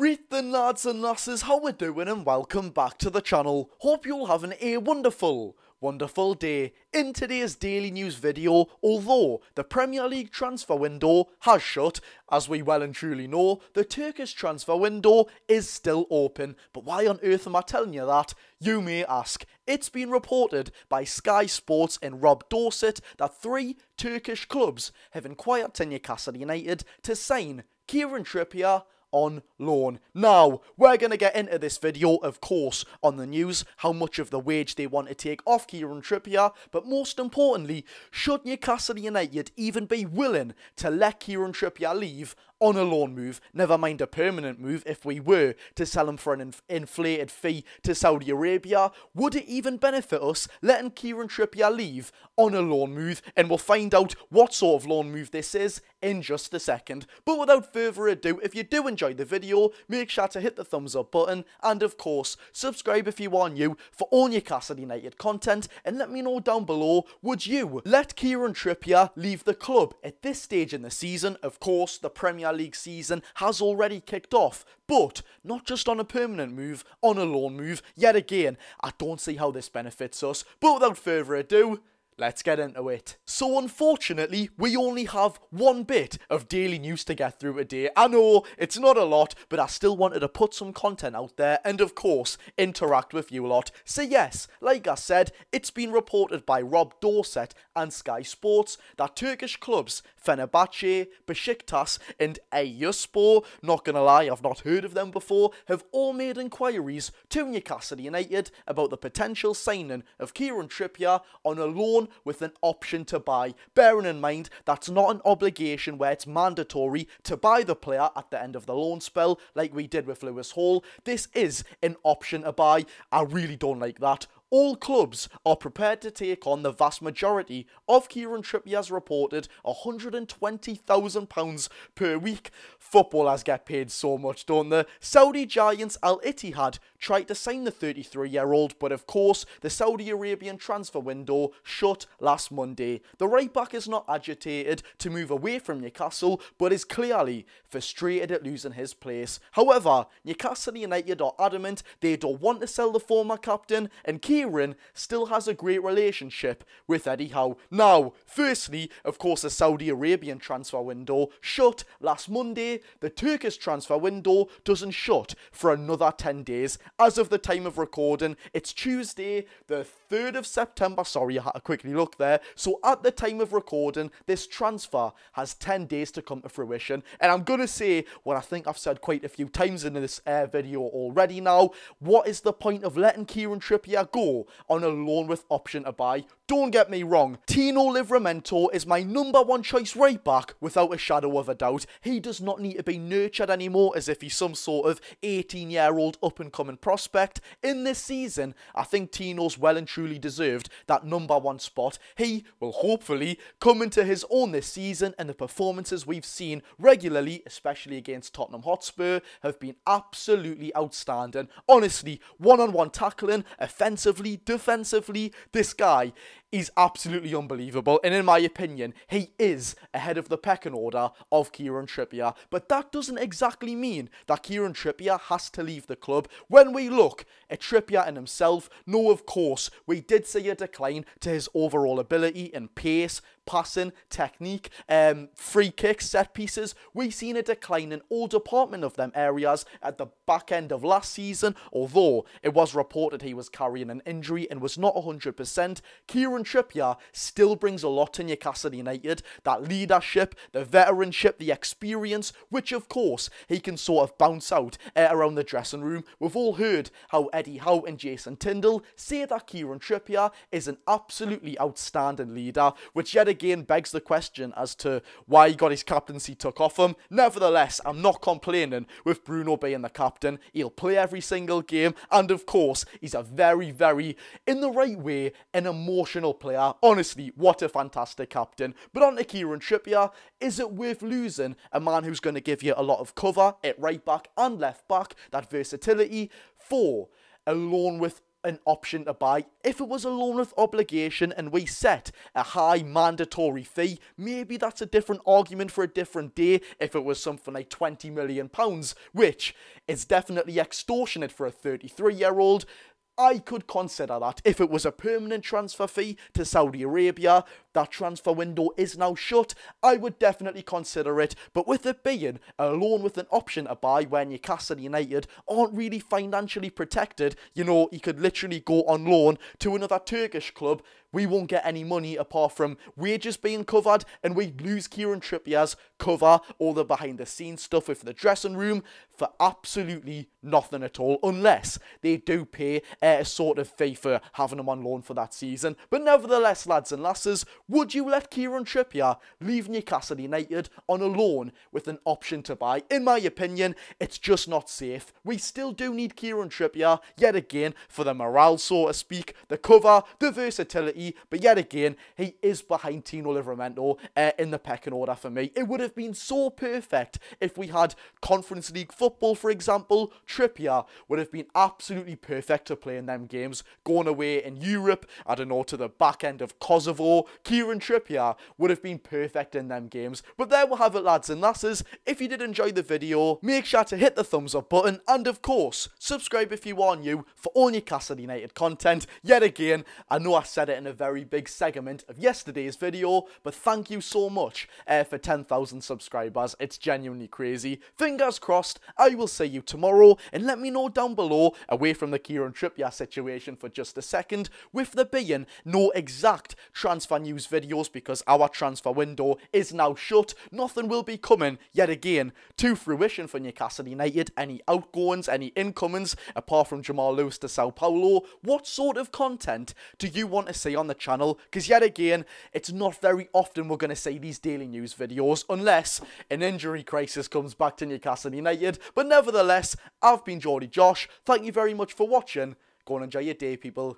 Right then, lads and lasses, how we doing, and welcome back to the channel. Hope you're having a wonderful day. In today's daily news video, although the Premier League transfer window has shut, as we well and truly know, the Turkish transfer window is still open. But why on earth am I telling you that, you may ask? It's been reported by Sky Sports and Rob Dorset that 3 Turkish clubs have inquired to Newcastle United to sign Kieran Trippier on loan. Now, we're going to get into this video, of course, on the news, how much of the wage they want to take off Kieran Trippier, but most importantly, should Newcastle United even be willing to let Kieran Trippier leave on a loan move, never mind a permanent move, if we were to sell him for an inflated fee to Saudi Arabia? Would it even benefit us letting Kieran Trippier leave on a loan move? And we'll find out what sort of loan move this is in just a second. But without further ado, if you do enjoy the video, make sure to hit the thumbs up button, and of course, subscribe if you are new for all Newcastle United content, and let me know down below, would you let Kieran Trippier leave the club at this stage in the season? Of course, the Premier League season has already kicked off, but not just on a permanent move, on a loan move. Yet again, I don't see how this benefits us, but without further ado, let's get into it. So unfortunately, we only have one bit of daily news to get through today. I know, it's not a lot, but I still wanted to put some content out there and of course, interact with you a lot. So yes, like I said, it's been reported by Rob Dorset and Sky Sports that Turkish clubs Fenerbahce, Besiktas and Eyüpspor, not gonna lie, I've not heard of them before, have all made inquiries to Newcastle United about the potential signing of Kieran Trippier on a loan with an option to buy. Bearing in mind, that's not an obligation where it's mandatory to buy the player at the end of the loan spell, like we did with Lewis Hall. This is an option to buy. I really don't like that. All clubs are prepared to take on the vast majority of Kieran Trippier's reported £120,000 per week. Footballers get paid so much, don't they? Saudi giants Al Ittihad tried to sign the 33-year-old, but of course, the Saudi Arabian transfer window shut last Monday. The right-back is not agitated to move away from Newcastle, but is clearly frustrated at losing his place. However, Newcastle United are adamant they don't want to sell the former captain, and Kieran still has a great relationship with Eddie Howe. Now, firstly, of course, the Saudi Arabian transfer window shut last Monday. The Turkish transfer window doesn't shut for another 10 days. As of the time of recording, it's Tuesday, the 3rd of September. Sorry, I had to quickly look there. So at the time of recording, this transfer has 10 days to come to fruition. And I'm going to say what I think I've said quite a few times in this video already now. What is the point of letting Kieran Trippier go on a loan with option to buy? Don't get me wrong, Tino Livramento is my #1 choice right back without a shadow of a doubt. He does not need to be nurtured anymore as if he's some sort of 18-year-old up-and-coming prospect. In this season, I think Tino's well and truly deserved that #1 spot. He will hopefully come into his own this season, and the performances we've seen regularly, especially against Tottenham Hotspur, have been absolutely outstanding. Honestly, one-on-one tackling, offensively, defensively, this guy is absolutely unbelievable, and in my opinion, he is ahead of the pecking order of Kieran Trippier. But that doesn't exactly mean that Kieran Trippier has to leave the club. When we look at Trippier and himself, no, of course, we did see a decline to his overall ability and pace, passing, technique, free kicks, set pieces. We've seen a decline in all department of them areas at the back end of last season, although it was reported he was carrying an injury and was not 100%. Kieran Trippier still brings a lot to Newcastle United, that leadership, the veteranship, the experience, which of course he can sort of bounce out around the dressing room. We've all heard how Eddie Howe and Jason Tindall say that Kieran Trippier is an absolutely outstanding leader, which yet again begs the question as to why he got his captaincy took off him. Nevertheless, I'm not complaining with Bruno being the captain. He'll play every single game, and of course, he's a very, in the right way, an emotional player. Honestly, what a fantastic captain. But on to Kieran Trippier, is it worth losing a man who's going to give you a lot of cover at right back and left back, that versatility, for a loan with an option to buy. If it was a loan with obligation and we set a high mandatory fee, maybe that's a different argument for a different day. If it was something like £20 million, which is definitely extortionate for a 33-year-old, I could consider that. If it was a permanent transfer fee to Saudi Arabia, that transfer window is now shut, I would definitely consider it. But with it being a loan with an option to buy where Newcastle United aren't really financially protected, you know, he could literally go on loan to another Turkish club. We won't get any money apart from wages being covered, and we lose Kieran Trippier's cover, all the behind the scenes stuff with the dressing room, for absolutely nothing at all, unless they do pay a sort of fee for having him on loan for that season. But nevertheless, lads and lasses, would you let Kieran Trippier leave Newcastle United on a loan with an option to buy? In my opinion, it's just not safe. We still do need Kieran Trippier, yet again, for the morale, so to speak, the cover, the versatility, but yet again, he is behind Tino Livramento in the pecking order for me. It would have been so perfect if we had Conference League football, for example. Trippier would have been absolutely perfect to play in them games. Going away in Europe, I don't know, to the back end of Kosovo, Kieran Trippier would have been perfect in them games. But there we have it, lads and lasses. If you did enjoy the video, make sure to hit the thumbs up button, and of course, subscribe if you are new for all Newcastle United content. Yet again, I know I said it in a very big segment of yesterday's video, but thank you so much for 10,000 subscribers. It's genuinely crazy. Fingers crossed, I will see you tomorrow, and let me know down below, away from the Kieran Trippier situation for just a second, with there being no exact transfer news videos because our transfer window is now shut. Nothing will be coming yet again to fruition for Newcastle United. Any outgoings, any incomings, apart from Jamal Lewis to Sao Paulo. What sort of content do you want to see on the channel? Because yet again, it's not very often we're going to see these daily news videos unless an injury crisis comes back to Newcastle United. But nevertheless, I've been Geordie Josh. Thank you very much for watching. Go and enjoy your day, people.